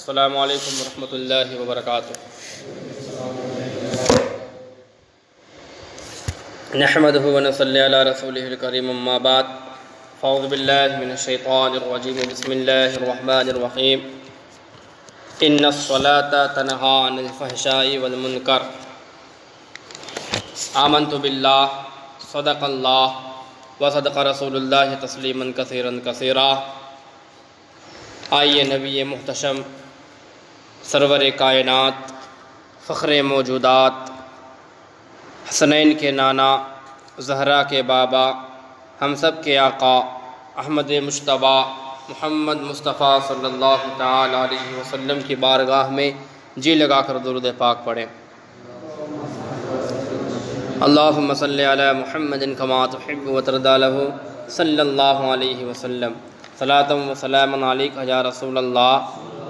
السلام علیکم ورحمۃ اللہ وبرکاتہ۔ نحمدہ ونصلی علی رسولہ الکریم، اما بعد فاعوذ باللہ من الشیطان الرجیم، بسم اللہ الرحمن الرحیم۔ ان الصلاۃ تنہی عن الفحشاء والمنکر، آمنت باللہ، صدق اللہ وصدق رسول اللہ تسلیما کثیرا کثیرا۔ آئیے نبی محتشم، سرور کائنات، فخر موجودات، حسنین کے نانا، زہرا کے بابا، ہم سب کے آقا احمد مجتبیٰ محمد مصطفیٰ صلی اللہ تعالی علیہ وسلم کی بارگاہ میں جی لگا کر درود پاک پڑھیں۔ اللہم صلی علی محمد کما تحب و ترضی لہ صلی اللہ علیہ وسلم، صلاۃ و سلام علیک یا رسول اللہ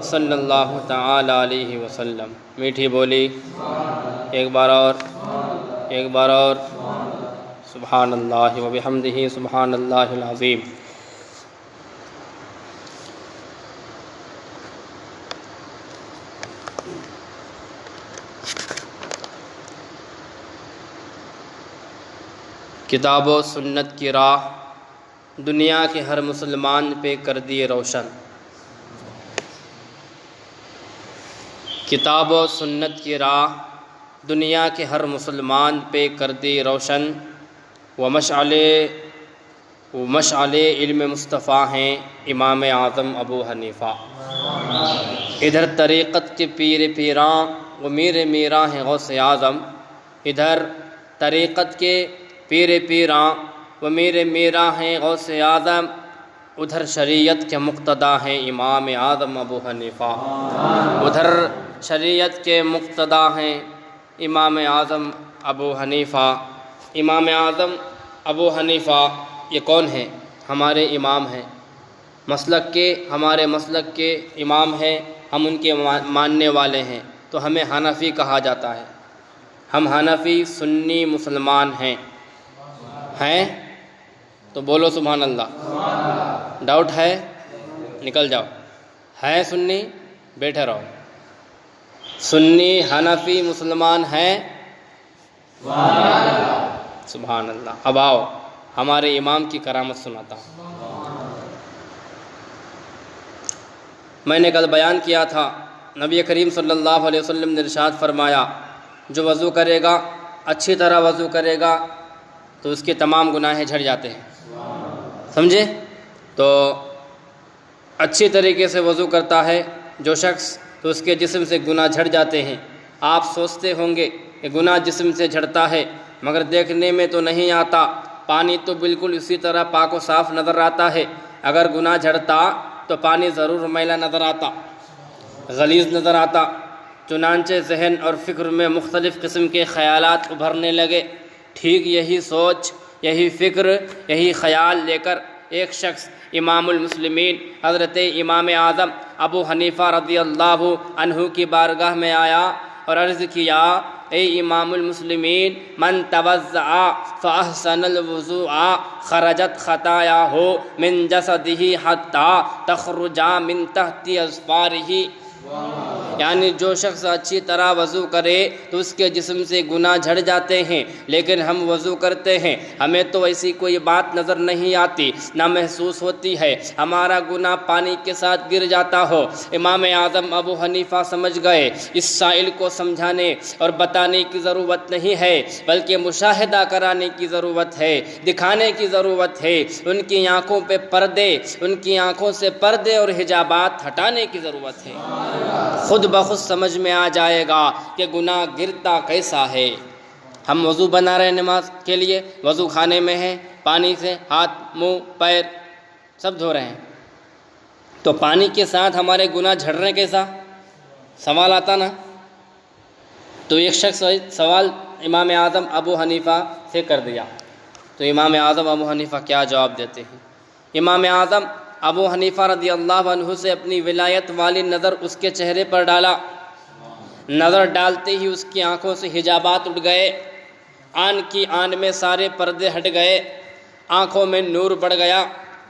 صلی اللہ تعالی علیہ وسلم۔ میٹھی بولی ایک بار اور سبحان اللہ و بحمدہ سبحان اللہ العظیم۔ کتاب و سنت کی راہ دنیا کے ہر مسلمان پہ کر دیے روشن۔ کتاب و سنت کی راہ دنیا کے ہر مسلمان پہ کر دی روشن، ومشعل علم مصطفیٰ ہیں امام اعظم ابو حنیفہ۔ ادھر طریقت کے پیر پیراں و میر میراں ہیں غوث اعظم، ادھر طریقت کے پیر پیراں و میر میراں ہیں غوث اعظم، ادھر شریعت کے مقتدا ہیں امام اعظم ابو حنیفہ۔ ادھر شریعت کے مقتدا ہیں امام اعظم ابو حنیفہ۔ امام اعظم ابو حنیفہ یہ کون ہیں؟ ہمارے امام ہیں، ہمارے مسلک کے امام ہیں، ہم ان کے ماننے والے ہیں، تو ہمیں حنفی کہا جاتا ہے۔ ہم حنفی سنی مسلمان ہیں تو بولو سبحان اللہ۔ ڈاؤٹ ہے نکل جاؤ، ہے سنی بیٹھے رہو۔ سنی حنفی مسلمان ہیں، سبحان اللہ۔ اب آؤ ہمارے امام کی کرامت سناتا ہوں۔ میں نے کل بیان کیا تھا، نبی کریم صلی اللہ علیہ وسلم نے ارشاد فرمایا، جو وضو کرے گا، اچھی طرح وضو کرے گا تو اس کے تمام گناہ جھڑ جاتے ہیں۔ سمجھے؟ تو اچھی طریقے سے وضو کرتا ہے جو شخص تو اس کے جسم سے گناہ جھڑ جاتے ہیں۔ آپ سوچتے ہوں گے کہ گناہ جسم سے جھڑتا ہے مگر دیکھنے میں تو نہیں آتا، پانی تو بالکل اسی طرح پاک و صاف نظر آتا ہے۔ اگر گناہ جھڑتا تو پانی ضرور میلا نظر آتا، غلیظ نظر آتا۔ چنانچہ ذہن اور فکر میں مختلف قسم کے خیالات ابھرنے لگے۔ ٹھیک یہی سوچ، یہی فکر، یہی خیال لے کر ایک شخص امام المسلمین حضرت امام اعظم ابو حنیفہ رضی اللہ عنہ کی بارگاہ میں آیا اور عرض کیا، اے امام المسلمین، من توضع فاحسن الوضوء خرجت خطاياه من جسده حتى تخرج من تحت اظفاره۔ یعنی جو شخص اچھی طرح وضو کرے تو اس کے جسم سے گناہ جھڑ جاتے ہیں، لیکن ہم وضو کرتے ہیں، ہمیں تو ایسی کوئی بات نظر نہیں آتی، نہ محسوس ہوتی ہے، ہمارا گناہ پانی کے ساتھ گر جاتا ہو۔ امام اعظم ابو حنیفہ سمجھ گئے اس سائل کو سمجھانے اور بتانے کی ضرورت نہیں ہے، بلکہ مشاہدہ کرانے کی ضرورت ہے، دکھانے کی ضرورت ہے۔ ان کی آنکھوں پہ پردے، ان کی آنکھوں سے پردے اور حجابات ہٹانے کی ضرورت ہے۔ خود بخود سمجھ میں آ جائے گا کہ گناہ گرتا کیسا ہے۔ ہم وضو بنا رہے ہیں نماز کے لیے، وضو خانے میں ہے، پانی سے ہاتھ منہ پیر سب دھو رہے ہیں، تو پانی کے ساتھ ہمارے گناہ جھڑ رہے کیسا؟ سوال آتا نا؟ تو ایک شخص سوال امام اعظم ابو حنیفہ سے کر دیا، تو امام اعظم ابو حنیفہ کیا جواب دیتے ہیں؟ امام اعظم ابو حنیفہ رضی اللہ عنہ سے اپنی ولایت والی نظر اس کے چہرے پر ڈالا، نظر ڈالتے ہی اس کی آنکھوں سے حجابات اٹھ گئے، آن کی آن میں سارے پردے ہٹ گئے، آنکھوں میں نور بڑھ گیا،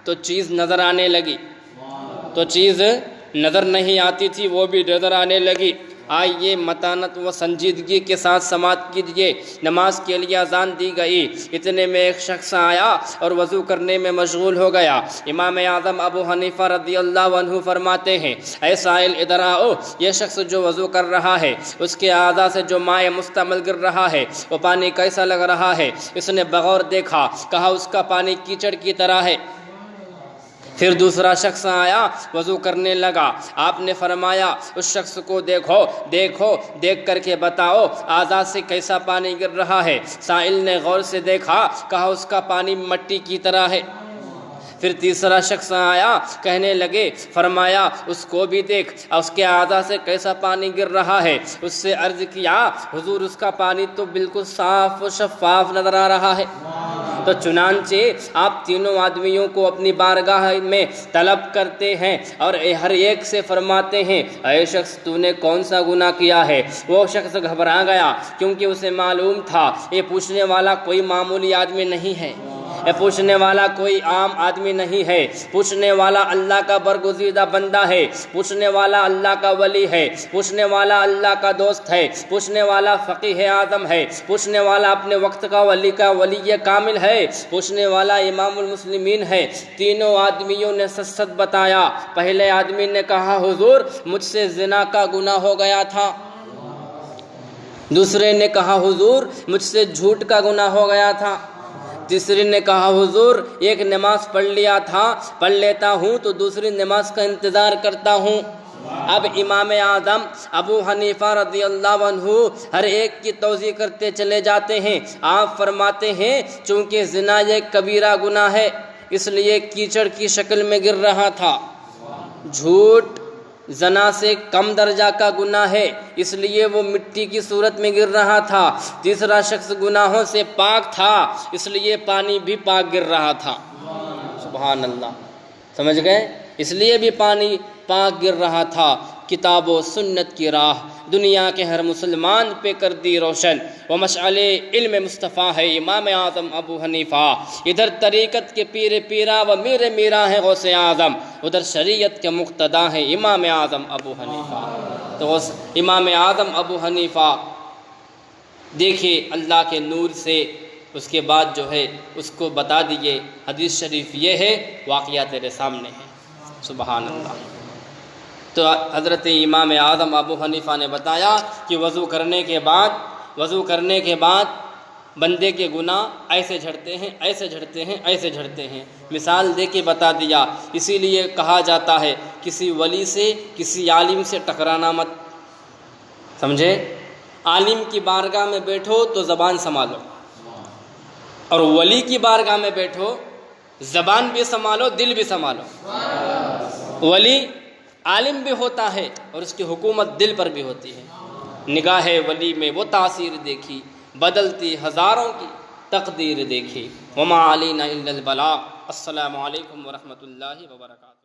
تو چیز نظر آنے لگی، تو چیز نظر نہیں آتی تھی وہ بھی نظر آنے لگی۔ آئیے متانت و سنجیدگی کے ساتھ سماعت کیجیے، نماز کے لیے اذان دی گئی۔ اتنے میں ایک شخص آیا اور وضو کرنے میں مشغول ہو گیا۔ امام اعظم ابو حنیفہ رضی اللہ عنہ فرماتے ہیں، اے سائل ادھر آؤ، یہ شخص جو وضو کر رہا ہے اس کے اعضاء سے جو مائع مستعمل گر رہا ہے وہ پانی کیسا لگ رہا ہے؟ اس نے بغور دیکھا، کہا اس کا پانی کیچڑ کی طرح ہے۔ پھر دوسرا شخص آیا، وضو کرنے لگا۔ آپ نے فرمایا اس شخص کو دیکھ کر کے بتاؤ اعضاء سے کیسا پانی گر رہا ہے۔ سائل نے غور سے دیکھا، کہا اس کا پانی مٹی کی طرح ہے۔ پھر تیسرا شخص آیا، کہنے لگے، فرمایا اس کو بھی دیکھ، اس کے اعضاء سے کیسا پانی گر رہا ہے۔ اس سے عرض کیا، حضور اس کا پانی تو بالکل صاف و شفاف نظر آ رہا ہے۔ تو چنانچہ آپ تینوں آدمیوں کو اپنی بارگاہ میں طلب کرتے ہیں اور ہر ایک سے فرماتے ہیں، اے شخص تو نے کون سا گناہ کیا ہے؟ وہ شخص گھبرا گیا کیونکہ اسے معلوم تھا یہ پوچھنے والا کوئی معمولی آدمی نہیں ہے، یہ پوچھنے والا کوئی عام آدمی نہیں ہے، پوچھنے والا اللہ کا برگزیدہ بندہ ہے، پوچھنے والا اللہ کا ولی ہے، پوچھنے والا اللہ کا دوست ہے، پوچھنے والا فقیہ اعظم ہے، پوچھنے والا اپنے وقت کا ولی کامل ہے، پوچھنے والا امام المسلمین ہے۔ تینوں آدمیوں نے سچ سچ بتایا۔ پہلے آدمی نے کہا، حضور مجھ سے زنا کا گناہ ہو گیا تھا۔ دوسرے نے کہا، حضور مجھ سے جھوٹ کا گناہ ہو گیا تھا۔ تیسرے نے کہا، حضور ایک نماز پڑھ لیتا ہوں تو دوسری نماز کا انتظار کرتا ہوں۔ اب امام اعظم ابو حنیفہ رضی اللہ عنہ ہر ایک کی توضیح کرتے چلے جاتے ہیں۔ آپ فرماتے ہیں، چونکہ زنا ایک کبیرہ گناہ ہے اس لیے کیچڑ کی شکل میں گر رہا تھا۔ جھوٹ زنا سے کم درجہ کا گناہ ہے اس لیے وہ مٹی کی صورت میں گر رہا تھا۔ تیسرا شخص گناہوں سے پاک تھا اس لیے پانی بھی پاک گر رہا تھا۔ سبحان اللہ، سمجھ گئے؟ اس لیے بھی پانی پاک گر رہا تھا۔ کتاب و سنت کی راہ دنیا کے ہر مسلمان پہ کر دی روشن، وہ مشعل علم مصطفیٰ ہے امام اعظم ابو حنیفہ۔ ادھر طریقت کے پیرا و میرا ہے غوث اعظم، ادھر شریعت کے مقتدا ہیں امام اعظم ابو حنیفہ۔ تو امام اعظم ابو حنیفہ دیکھیے اللہ کے نور سے اس کے بعد جو ہے اس کو بتا دیجئے حدیث شریف یہ ہے، واقعہ تیرے سامنے ہے۔ سبحان اللہ۔ تو حضرت امام اعظم ابو حنیفہ نے بتایا کہ وضو کرنے کے بعد بندے کے گناہ ایسے جھڑتے ہیں، مثال دے کے بتا دیا۔ اسی لیے کہا جاتا ہے کسی ولی سے کسی عالم سے ٹکرانا مت، سمجھے؟ عالم کی بارگاہ میں بیٹھو تو زبان سنبھالو، اور ولی کی بارگاہ میں بیٹھو زبان بھی سنبھالو دل بھی سنبھالو۔ ولی عالم بھی ہوتا ہے اور اس کی حکومت دل پر بھی ہوتی ہے۔ نگاہ ولی میں وہ تاثیر دیکھی، بدلتی ہزاروں کی تقدیر دیکھی۔ وما علینا الا البلاغ۔ السلام علیکم ورحمۃ اللہ وبرکاتہ۔